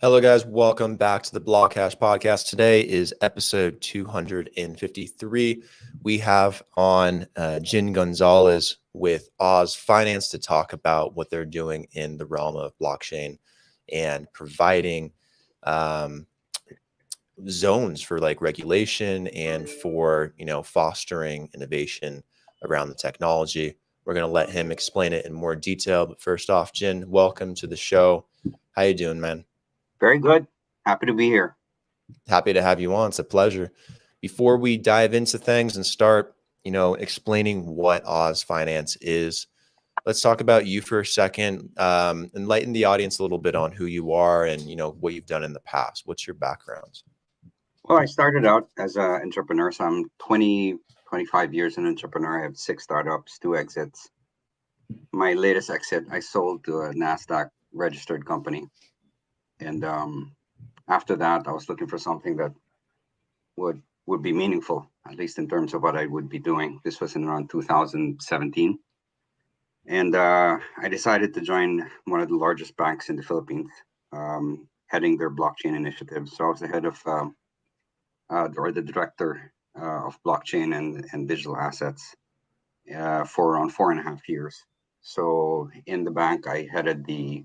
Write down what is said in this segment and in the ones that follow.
Hello, guys. Welcome back to the BlockHash Podcast. Today is episode 253. We have on Jin Gonzalez with Oz Finance to talk about what they're doing in the realm of blockchain and providing zones for like regulation and for, fostering innovation around the technology. We're going to let him explain it in more detail. But first off, Jin, welcome to the show. How you doing, man? Very good. Happy to be here. Happy to have you on. It's a pleasure. Before we dive into things and start, explaining what Oz Finance is, let's talk about you for a second. Enlighten the audience a little bit on who you are and, what you've done in the past. What's your background? Well, I started out as an entrepreneur. So I'm 25 years an entrepreneur. I have 6 startups, 2 exits. My latest exit, I sold to a NASDAQ registered company. And after that, I was looking for something that would be meaningful, at least in terms of what I would be doing. This was in around 2017. And I decided to join one of the largest banks in the Philippines, heading their blockchain initiative. So I was the head of, or the director of blockchain and digital assets for around 4.5 years. So in the bank, I headed the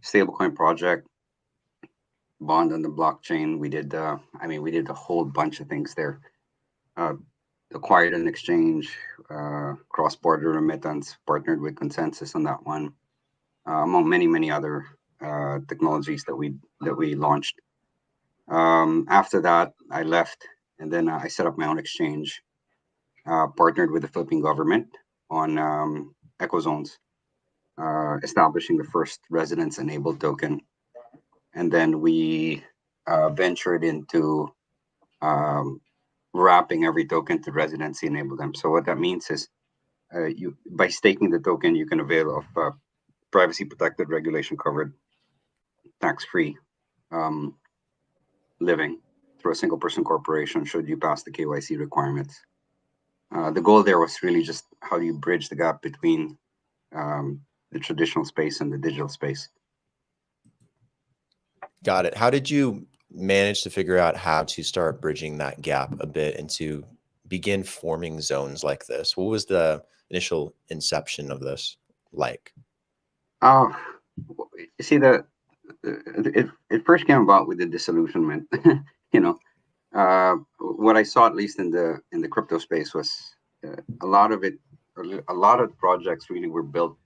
stablecoin project, bond on the blockchain. We did a whole bunch of things there. Acquired an exchange, cross-border remittance, partnered with Consensus on that one, among many other technologies that we launched. After that, I left, and then I set up my own exchange, partnered with the Philippine government on eco zones, establishing the first residence-enabled token. And then we ventured into wrapping every token to residency enable them. So what that means is by staking the token, you can avail of privacy protected, regulation covered, tax-free living through a single person corporation should you pass the KYC requirements. The goal there was really just how do you bridge the gap between the traditional space and the digital space. Got it. How did you manage to figure out how to start bridging that gap a bit and to begin forming zones like this? What was the initial inception of this like? You see, it first came about with the disillusionment. What I saw, at least in the crypto space, was a lot of projects really were built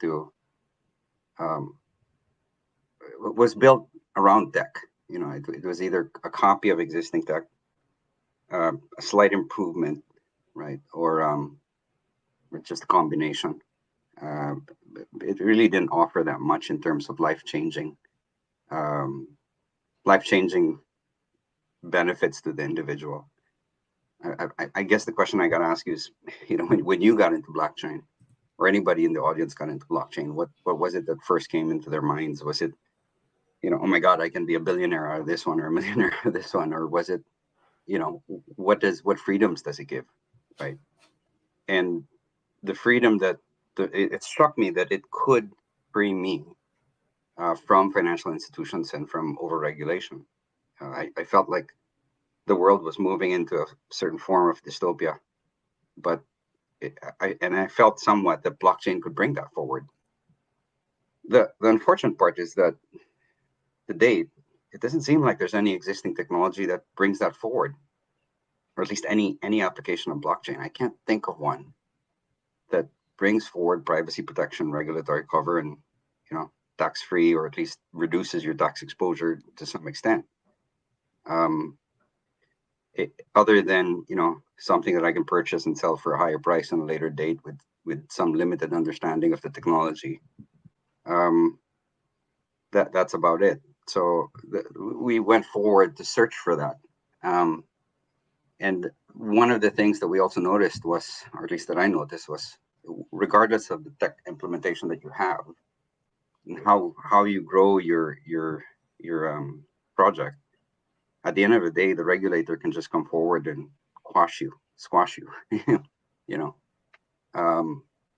was built around tech. It was either a copy of existing tech, a slight improvement, right, or just a combination. It really didn't offer that much in terms of life-changing benefits to the individual. I guess the question I got to ask you is, when you got into blockchain, or anybody in the audience got into blockchain, what was it that first came into their minds? Was it, oh my God, I can be a billionaire out of this one, or a millionaire out of this one, or was it, what freedoms does it give, right? And the freedom that it struck me that it could free me from financial institutions and from overregulation. I felt like the world was moving into a certain form of dystopia, but I felt somewhat that blockchain could bring that forward. The unfortunate part is that to date, it doesn't seem like there's any existing technology that brings that forward, or at least any application of blockchain. I can't think of one that brings forward privacy protection, regulatory cover, and tax-free, or at least reduces your tax exposure to some extent. Other than something that I can purchase and sell for a higher price on a later date with some limited understanding of the technology. That's about it. So we went forward to search for that. And one of the things that we also noticed was, or at least that I noticed, was regardless of the tech implementation that you have, and how you grow your project, at the end of the day, the regulator can just come forward and squash you,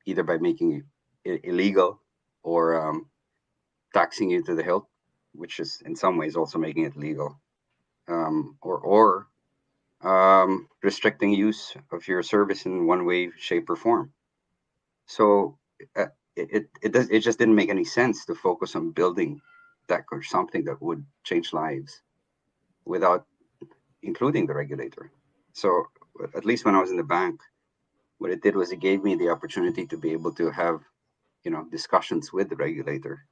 either by making it illegal or taxing you to the hilt, which is in some ways also making it legal, or restricting use of your service in one way, shape, or form. So it just didn't make any sense to focus on building tech or something that would change lives without including the regulator. So at least when I was in the bank, what it did was it gave me the opportunity to be able to have, discussions with the regulator.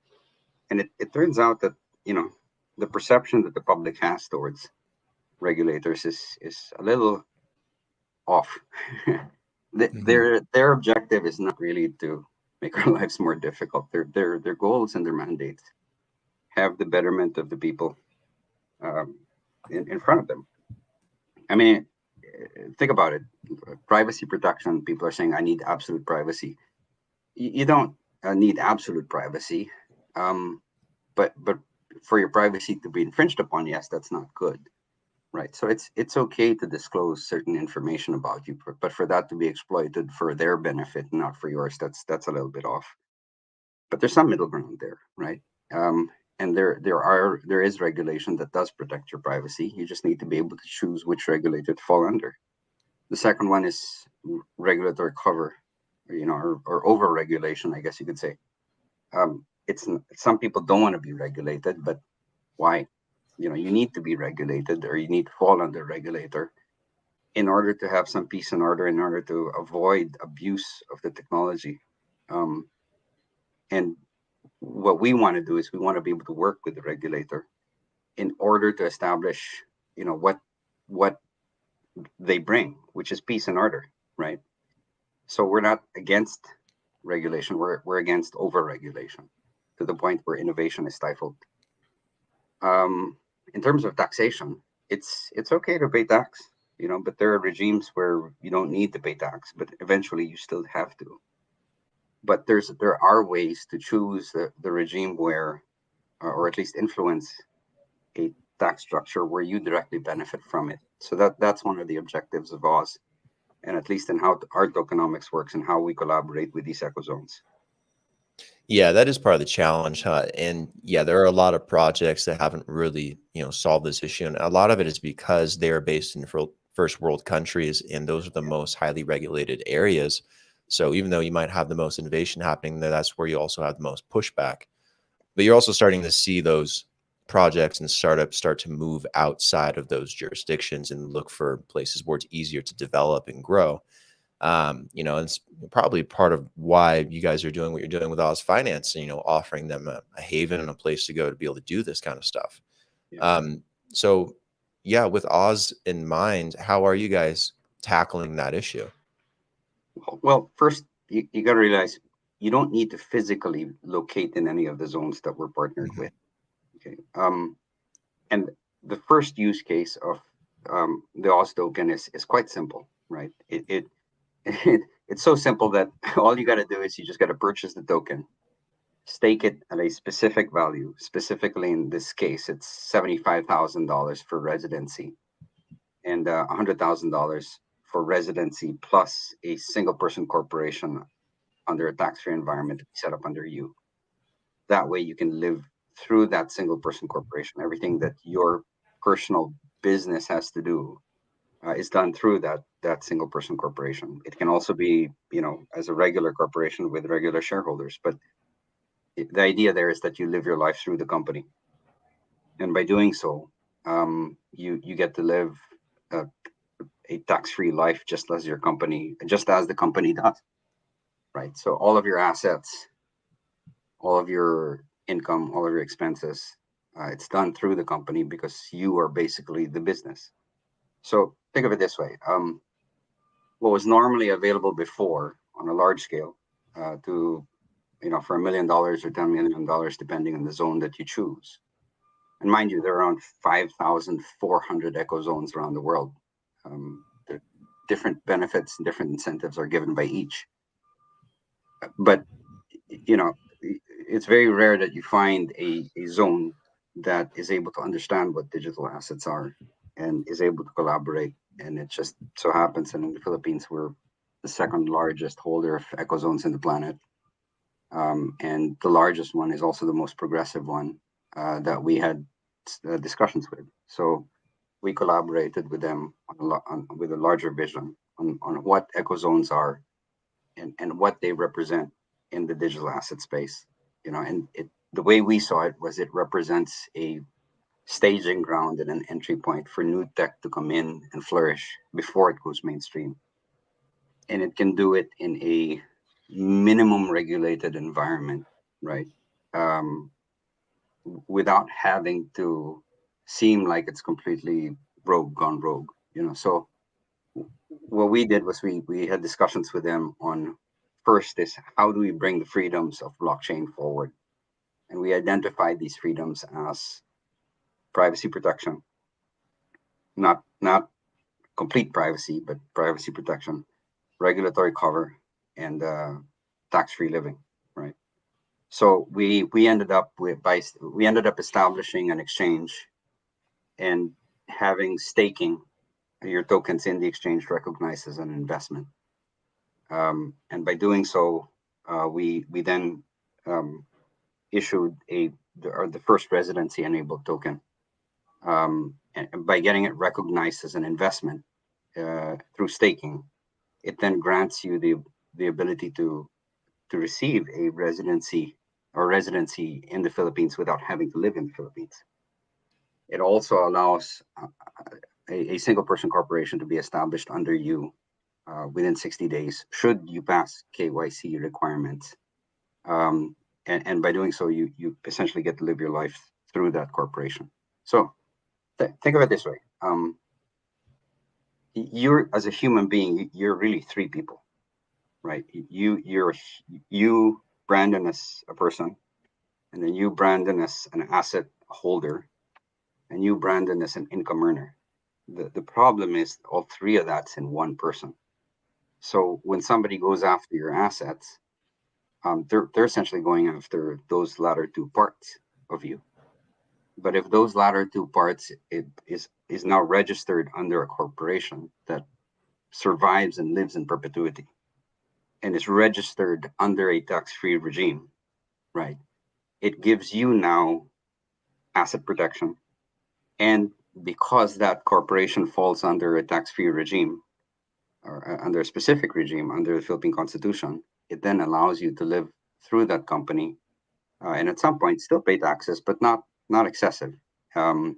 And it turns out that, the perception that the public has towards regulators is a little off. Their objective is not really to make our lives more difficult. Their goals and their mandates have the betterment of the people in front of them. I mean, think about it. Privacy protection. People are saying, "I need absolute privacy." You don't need absolute privacy, but for your privacy to be infringed upon, yes, that's not good, right? So it's okay to disclose certain information about you, but for that to be exploited for their benefit, not for yours, that's a little bit off. But there's some middle ground there, right? And there is regulation that does protect your privacy. You just need to be able to choose which regulator to fall under. The second one is regulatory cover, or over regulation, I guess you could say. It's some people don't want to be regulated, but why? You need to be regulated, or you need to fall under regulator in order to have some peace and order, in order to avoid abuse of the technology. And what we want to do is we want to be able to work with the regulator in order to establish, what they bring, which is peace and order, right? So we're not against regulation. We're against over-regulation to the point where innovation is stifled. In terms of taxation, it's okay to pay tax, but there are regimes where you don't need to pay tax, but eventually you still have to. But there are ways to choose the regime where, or at least influence a tax structure where you directly benefit from it. So that's one of the objectives of Oz, and at least in how our tokenomics works and how we collaborate with these ecozones. Yeah, that is part of the challenge, huh? And yeah, there are a lot of projects that haven't really, solved this issue. And a lot of it is because they are based in first world countries, and those are the most highly regulated areas. So even though you might have the most innovation happening there, that's where you also have the most pushback. But you're also starting to see those projects and startups start to move outside of those jurisdictions and look for places where it's easier to develop and grow. And it's probably part of why you guys are doing what you're doing with Oz Finance, offering them a haven and a place to go to be able to do this kind of stuff. Yeah. So yeah, with Oz in mind, how are you guys tackling that issue? Well, first, you got to realize you don't need to physically locate in any of the zones that we're partnered with. Okay. And the first use case of the Oz token is quite simple, right? It's so simple that all you got to do is you just got to purchase the token, stake it at a specific value. Specifically, in this case, it's $75,000 for residency, and $100,000 for residency plus a single person corporation under a tax-free environment set up under you. That way you can live through that single person corporation. Everything that your personal business has to do is done through that single person corporation. It can also be, as a regular corporation with regular shareholders, but the idea there is that you live your life through the company. And by doing so, you get to live a tax-free life just as the company does, right? So all of your assets, all of your income, all of your expenses, it's done through the company because you are basically the business. So think of it this way. What was normally available before on a large scale to, for $1 million or $10 million, depending on the zone that you choose. And mind you, there are around 5,400 eco zones around the world. Different benefits and different incentives are given by each. But, it's very rare that you find a zone that is able to understand what digital assets are and is able to collaborate. And it just so happens, and in the Philippines, we're the second largest holder of eco zones in the planet. And the largest one is also the most progressive one that we had discussions with. So we collaborated with them with a larger vision on what eco zones are and what they represent in the digital asset space. And the way we saw it was it represents a staging ground and an entry point for new tech to come in and flourish before it goes mainstream. And it can do it in a minimum regulated environment, right? Um, Without having to seem like it's completely gone rogue. So what we did was we had discussions with them on first is how do we bring the freedoms of blockchain forward, and we identified these freedoms as privacy protection, not complete privacy, but privacy protection, regulatory cover, and tax-free living, right? So we ended up establishing an exchange and having staking your tokens in the exchange recognized as an investment. And by doing so, we then issued the first residency enabled token. And by getting it recognized as an investment through staking, it then grants you the ability to receive a residency in the Philippines without having to live in the Philippines. It also allows a single person corporation to be established under you within 60 days, should you pass KYC requirements. And by doing so, you essentially get to live your life through that corporation. So think of it this way. You're, as a human being, you're really three people, right? You, Brandon, as a person, and then you, Brandon, as an asset holder, and you, Brandon, as an income earner. The problem is all three of that's in one person. So when somebody goes after your assets, they're essentially going after those latter two parts of you. But if those latter two parts is now registered under a corporation that survives and lives in perpetuity, and is registered under a tax-free regime, right? It gives you now asset protection, and because that corporation falls under a tax-free regime or under a specific regime under the Philippine Constitution, it then allows you to live through that company, and at some point still pay taxes, but not excessive. Um,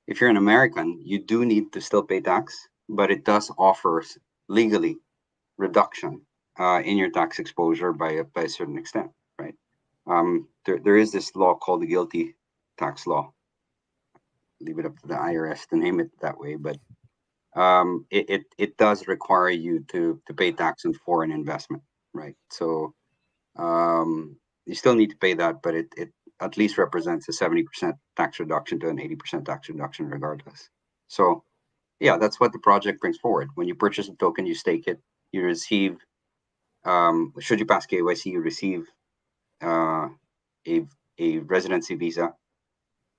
if you're an American, you do need to still pay tax, but it does offer legally reduction in your tax exposure by a certain extent, right? There is this law called the GILTI tax law. Leave it up to the IRS to name it that way, but it does require you to pay tax on foreign investment, right? So you still need to pay that, but it at least represents a 70% tax reduction to an 80% tax reduction regardless. So yeah, that's what the project brings forward. When you purchase a token, you stake it, you receive, should you pass KYC, you receive a residency visa,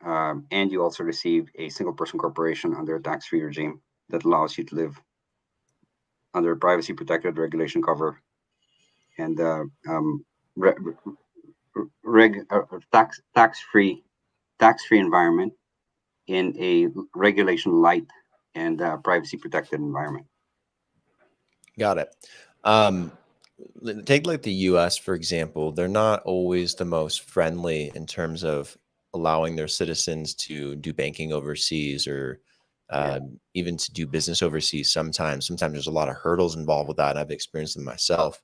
and you also receive a single person corporation under a tax-free regime that allows you to live under privacy protected regulation cover and tax-free environment in a regulation light and privacy protected environment. Got it. Take like the US, for example. They're not always the most friendly in terms of allowing their citizens to do banking overseas or even to do business overseas. Sometimes there's a lot of hurdles involved with that, and I've experienced them myself.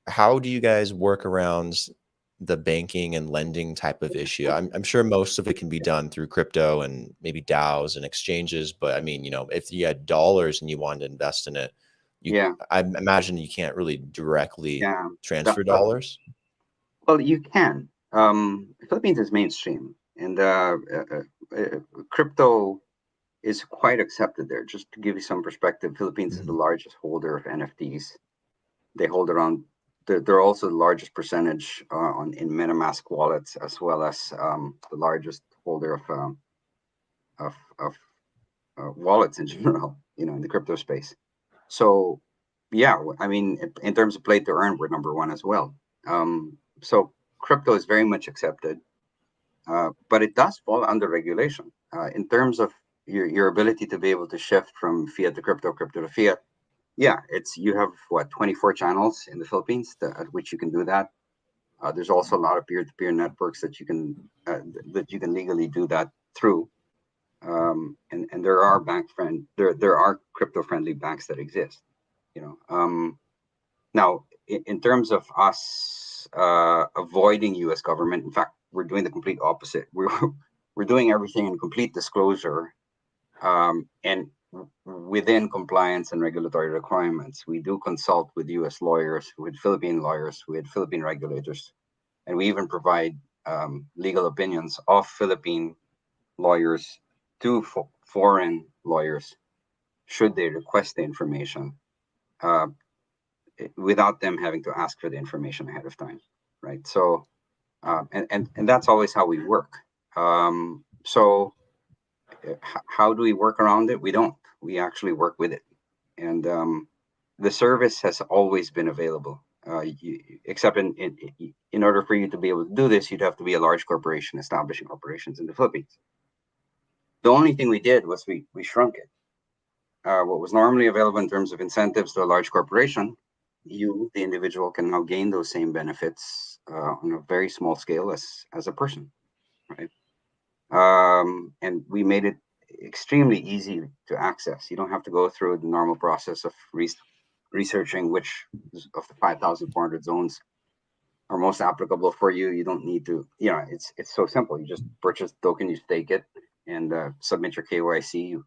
How do you guys work around the banking and lending type of issue? I'm sure most of it can be done through crypto and maybe DAOs and exchanges, but I mean, if you had dollars and you wanted to invest in it, I imagine you can't really directly transfer dollars. Well, you can. Philippines is mainstream, and crypto is quite accepted there. Just to give you some perspective, Philippines is the largest holder of NFTs. They hold around. They're also the largest percentage in MetaMask wallets, as well as the largest holder of wallets in general. In the crypto space. So Yeah, I mean, in terms of play to earn, we're number one as well. So crypto is very much accepted, but it does fall under regulation. In terms of your ability to be able to shift from fiat to crypto, crypto to fiat, yeah, it's you have what 24 channels in the Philippines at which you can do that. There's also a lot of peer-to-peer networks that you can legally do that through. And there are there are crypto friendly banks that exist. You know, now in terms of us avoiding U.S. government, in fact, we're doing the complete opposite. We're doing everything in complete disclosure, and within compliance and regulatory requirements. We do consult with U.S. lawyers, with Philippine lawyers, with Philippine regulators, and we even provide legal opinions of Philippine lawyers to foreign lawyers should they request the information, uh, without them having to ask for the information ahead of time, right? So, and that's always how we work. So, how do we work around it? We don't. We actually work with it, and the service has always been available. Except in order for you to be able to do this, you'd have to be a large corporation establishing operations in the Philippines. The only thing we did was we shrunk it. What was normally available in terms of incentives to a large corporation, you, the individual, can now gain those same benefits on a very small scale as a person, right? And we made it extremely easy to access. You don't have to go through the normal process of researching which of the 5,400 zones are most applicable for you. You don't need to, it's so simple. You just purchase the token, you stake it, and submit your KYC.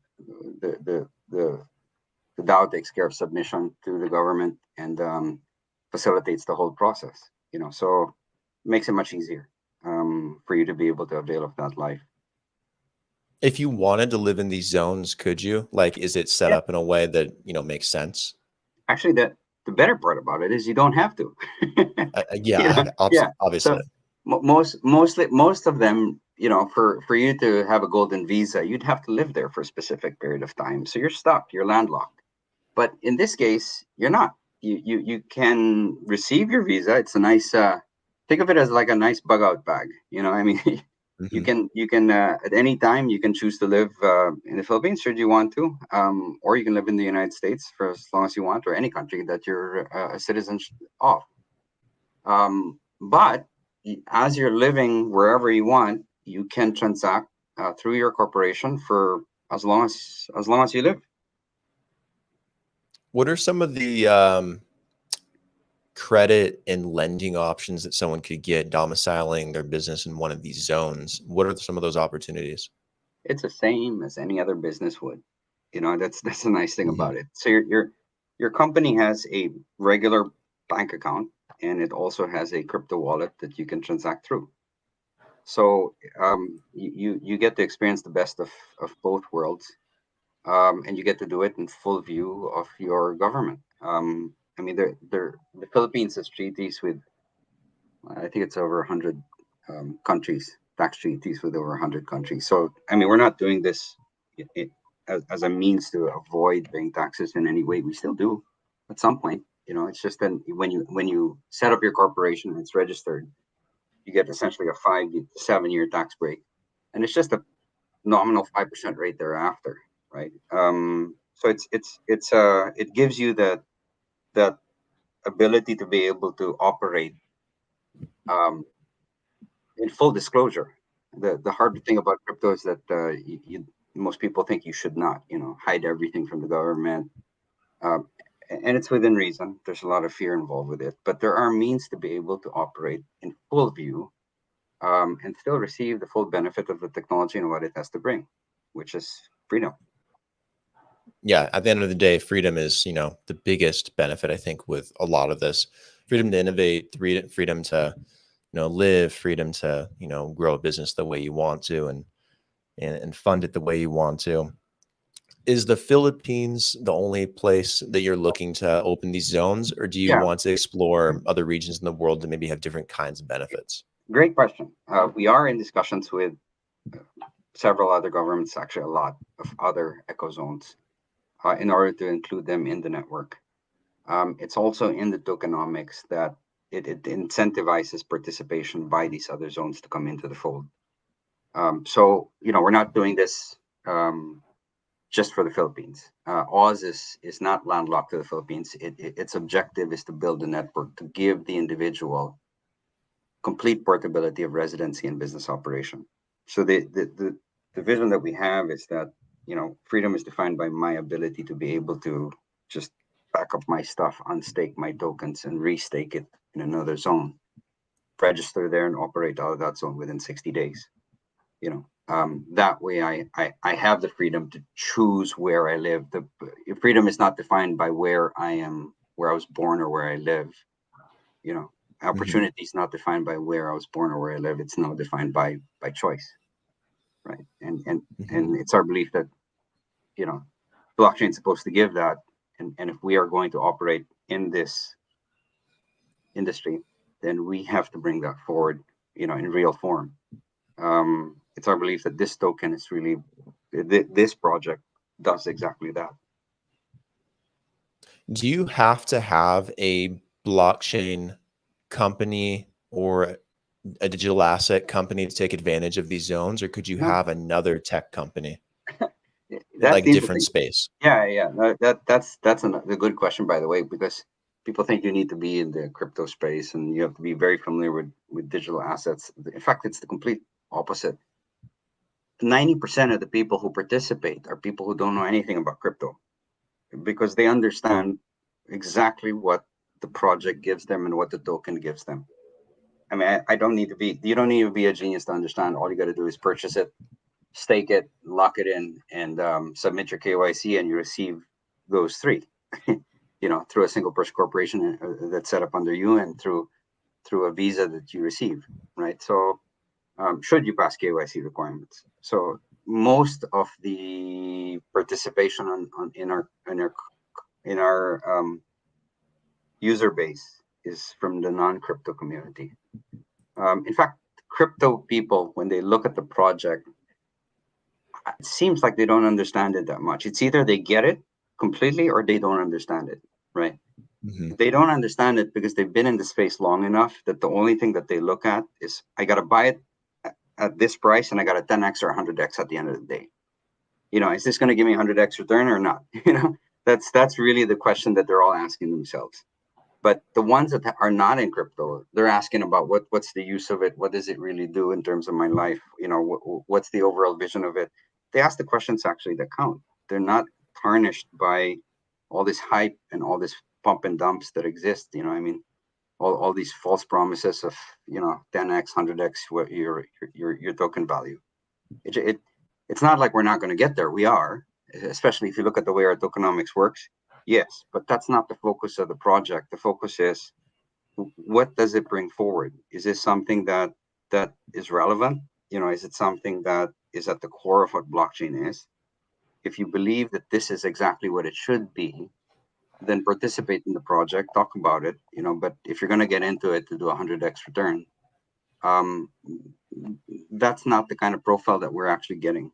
The DAO takes care of submission to the government and facilitates the whole process. So it makes it much easier for you to be able to avail of that life. If you wanted to live in these zones, could you? Like, is it set up in a way that, makes sense? Actually, the better part about it is you don't have to. Yeah, obviously. So most of them, for you to have a golden visa, you'd have to live there for a specific period of time. So you're stuck, you're landlocked. But in this case, you're not. You can receive your visa. It's a nice think of it as like a nice bug out bag. I mean, you can at any time you can choose to live in the Philippines should you want to, or you can live in the United States for as long as you want, or any country that you're a citizen of. But as you're living wherever you want, you can transact through your corporation for as long as you live. What are some of the credit and lending options that someone could get domiciling their business in one of these zones? What are some of those opportunities? It's the same as any other business would. That's the nice thing about it. So your company has a regular bank account, and it also has a crypto wallet that you can transact through. So you get to experience the best of both worlds, and you get to do it in full view of your government. I mean, the Philippines has treaties with, I think it's over 100 countries, tax treaties with over 100 countries. So, I mean, we're not doing this as a means to avoid paying taxes in any way. We still do at some point. It's just that when you set up your corporation and it's registered, you get essentially a 5 to 7 year tax break, and it's just a nominal 5% rate thereafter, right? So it gives you that ability to be able to operate um, in full disclosure. The hard thing about crypto is that most people think you should not, hide everything from the government. Um, and it's within reason. There's a lot of fear involved with it, but there are means to be able to operate in full view, and still receive the full benefit of the technology and what it has to bring, which is freedom. Yeah, at the end of the day, freedom is, the biggest benefit, I think, with a lot of this. Freedom to innovate, freedom to, live, freedom to, grow a business the way you want to and fund it the way you want to. Is the Philippines the only place that you're looking to open these zones, or do you Yeah, want to explore other regions in the world that maybe have different kinds of benefits? great question. We are in discussions with several other governments, actually a lot of other eco zones, in order to include them in the network. It's also in the tokenomics that it incentivizes participation by these other zones to come into the fold. So, we're not doing this just for the Philippines. Oz is not landlocked to the Philippines. Its objective is to build a network to give the individual complete portability of residency and business operation. So the vision that we have is that, freedom is defined by my ability to be able to just back up my stuff, unstake my tokens, and restake it in another zone, register there, and operate out of that zone within 60 days. That way I have the freedom to choose where I live. The freedom is not defined by where I was born or where I live. Opportunity is not defined by where I was born or where I live. It's now defined by choice, right? And it's our belief that blockchain is supposed to give that, and if we are going to operate in this industry, then we have to bring that forward, in real form. It's our belief that this token is really, this project does exactly that. Do you have to have a blockchain company or a digital asset company to take advantage of these zones, or could you No, have another tech company in that's like the different interesting. space? Yeah. No, that's a good question, by the way, because people think you need to be in the crypto space and you have to be very familiar with digital assets. In fact, it's the complete opposite. 90% of the people who participate are people who don't know anything about crypto, because they understand exactly what the project gives them and what the token gives them. I mean, you don't need to be a genius to understand. All you got to do is purchase it, stake it, lock it in, and submit your KYC, and you receive those three, through a single person corporation that's set up under you, and through a visa that you receive, right? So, should you pass KYC requirements. So most of the participation in our user base is from the non-crypto community. In fact, crypto people, when they look at the project, it seems like they don't understand it that much. It's either they get it completely or they don't understand it, right? They don't understand it because they've been in the space long enough that the only thing that they look at is, I got to buy it at this price and I got a 10x or 100x at the end of the day. Is this going to give me 100x return or not? That's really the question that they're all asking themselves. But the ones that are not in crypto, they're asking about what's the use of it? What does it really do in terms of my life? What's the overall vision of it? They ask the questions actually that count. They're not tarnished by all this hype and all this pump and dumps that exist. I mean, all these false promises of 10x, 100x what your token value. It's not like we're not going to get there. We are, especially if you look at the way our tokenomics works. Yes, but that's not the focus of the project. The focus is, what does it bring forward? Is this something that is relevant? Is it something that is at the core of what blockchain is? If you believe that this is exactly what it should be, then participate in the project, talk about it. But if you're going to get into it to do 100x return, that's not the kind of profile that we're actually getting.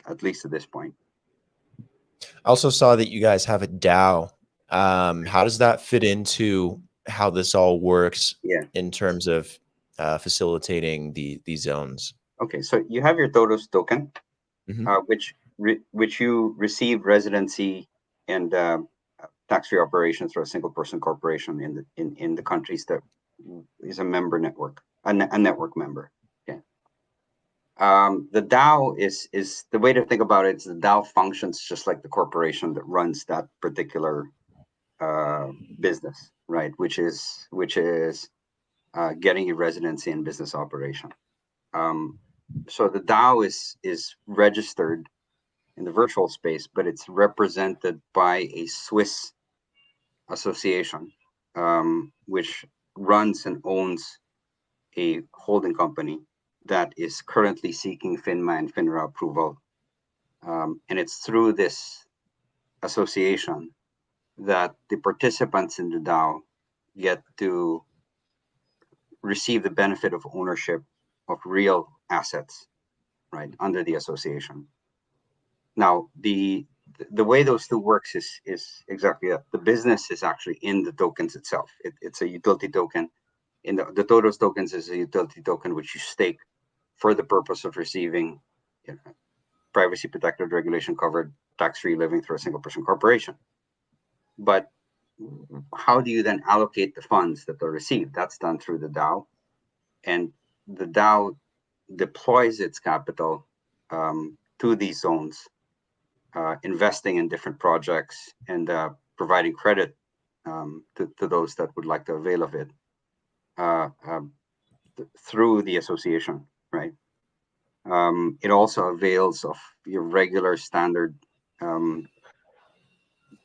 At least at this point. I also saw that you guys have a DAO. How does that fit into how this all works in terms of facilitating these zones? Okay, so you have your Todos token, which you receive residency and tax-free operations through a single person corporation in the countries that is a member network, a network member. Okay. The DAO is the way to think about it is the DAO functions just like the corporation that runs that particular business, right? Which is getting your residency and business operation. So the DAO is registered in the virtual space, but it's represented by a Swiss association, which runs and owns a holding company that is currently seeking FINMA and FINRA approval. And it's through this association that the participants in the DAO get to receive the benefit of ownership of real assets, right, under the association. Now, the the way those two works is exactly that. The business is actually in the tokens itself. It's a utility token. In the Totos tokens is a utility token which you stake for the purpose of receiving, you know, privacy protected, regulation covered, tax-free living through a single person corporation. But how do you then allocate the funds that are received? That's done through the DAO, and the DAO deploys its capital to these zones, investing in different projects and providing credit to those that would like to avail of it through the association, right? It also avails of your regular standard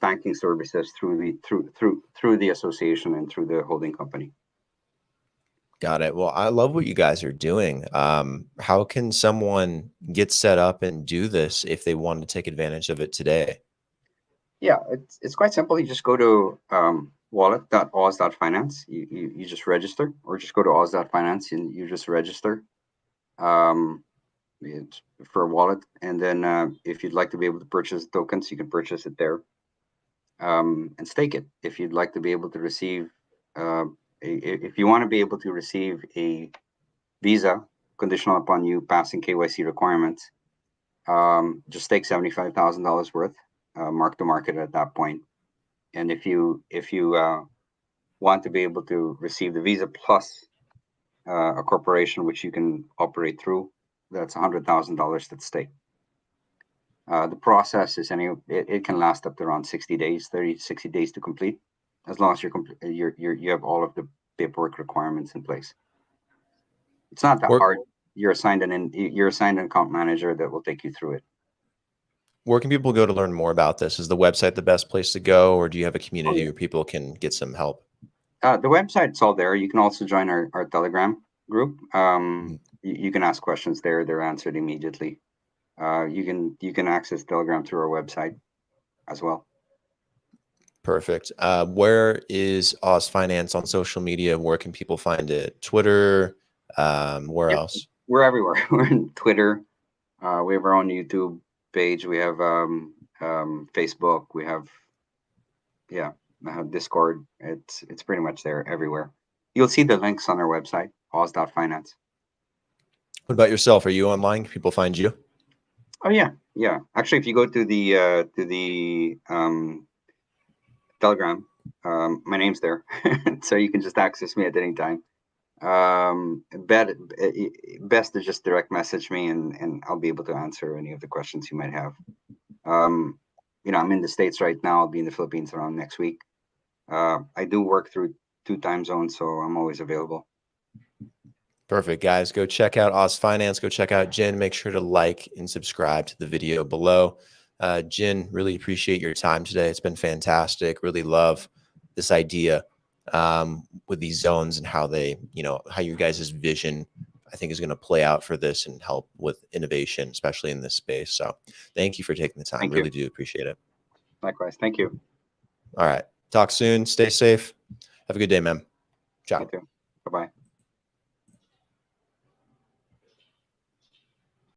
banking services through the association and through the holding company. Got it. Well, I love what you guys are doing. How can someone get set up and do this if they want to take advantage of it today? Yeah, it's quite simple. You just go to wallet.oz.finance. You just register, or just go to oz.finance and you just register for a wallet. And then if you'd like to be able to purchase tokens, you can purchase it there and stake it. If you'd like to be able to receive, if you want to be able to receive a Visa conditional upon you passing KYC requirements, just stake $75,000 worth, mark to market at that point. And if you want to be able to receive the Visa plus a corporation which you can operate through, that's $100,000 that's staked. The process is it can last up to around 60 days, 30 to 60 days to complete, as long as you have all of the paperwork requirements in place. It's not that hard. You're assigned an account manager that will take you through it. Where can people go to learn more about this? Is the website the best place to go, or do you have a community where people can get some help? The website's all there. You can also join our Telegram group. You can ask questions there. They're answered immediately. You can access Telegram through our website as well. Perfect. Where is Oz Finance on social media? Where can people find it? Twitter? Where else? We're everywhere. We're in Twitter. We have our own YouTube page. We have Facebook. We have Discord. It's pretty much there everywhere. You'll see the links on our website, oz.finance. What about yourself? Are you online? Can people find you? Oh yeah. Actually, if you go to the Telegram, my name's there, so you can just access me at any time. Best to just direct message me, and I'll be able to answer any of the questions you might have. I'm in the States right now. I'll be in the Philippines around next week. I do work through 2 time zones, so I'm always available. Perfect, guys. Go check out Oz Finance. Go check out Jin. Make sure to like and subscribe to the video below. Jin, really appreciate your time today. It's been fantastic. Really love this idea with these zones and how they, how you guys' vision, I think, is going to play out for this and help with innovation, especially in this space. So thank you for taking the time. Really do appreciate it. Likewise. Thank you. All right. Talk soon. Stay safe. Have a good day, man. Ciao. You too. Bye-bye.